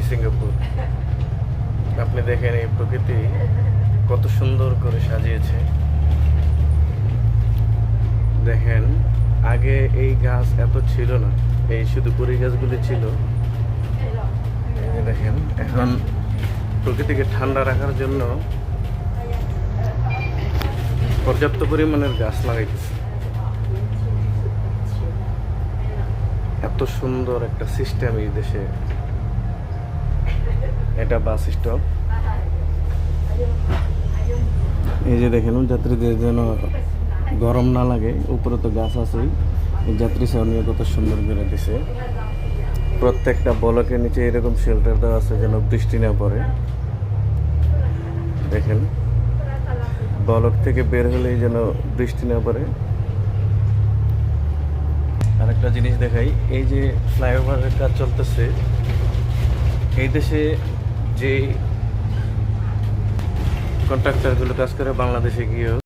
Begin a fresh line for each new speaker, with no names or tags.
Singapore. আপনি দেখেন এই প্রকৃতি কত সুন্দর করে সাজিয়েছে। দেখেন আগে এই গাছ এত ছিল না, এই শুধু কুড়ি গাছগুলি ছিল। এই যে দেখেন এখন প্রকৃতিকে ঠান্ডা রাখার জন্য পর্যাপ্ত পরিমাণের গাছ লাগাইতেছে। এত সুন্দর একটা সিস্টেম এই দেশে। এটা বাস স্টপ। এই যে দেখেন যাত্রীদের যেন গরম না লাগে, উপরে তো গাছ আছেই। যাত্রী ছাউনিও কত সুন্দর করে দিছে। প্রত্যেকটা বলকের নিচে এরকম শেল্টার দেওয়া আছে যেন বৃষ্টি না পড়ে। দেখেন বলক থেকে বের হলেই যেন বৃষ্টি না পড়ে। আরেকটা জিনিস দেখাই, এই যে ফ্লাইওভারের কাজ চলতেছে, এই দেশে যে কন্ট্রাক্টরগুলো কাজ করে বাংলাদেশে গিয়েও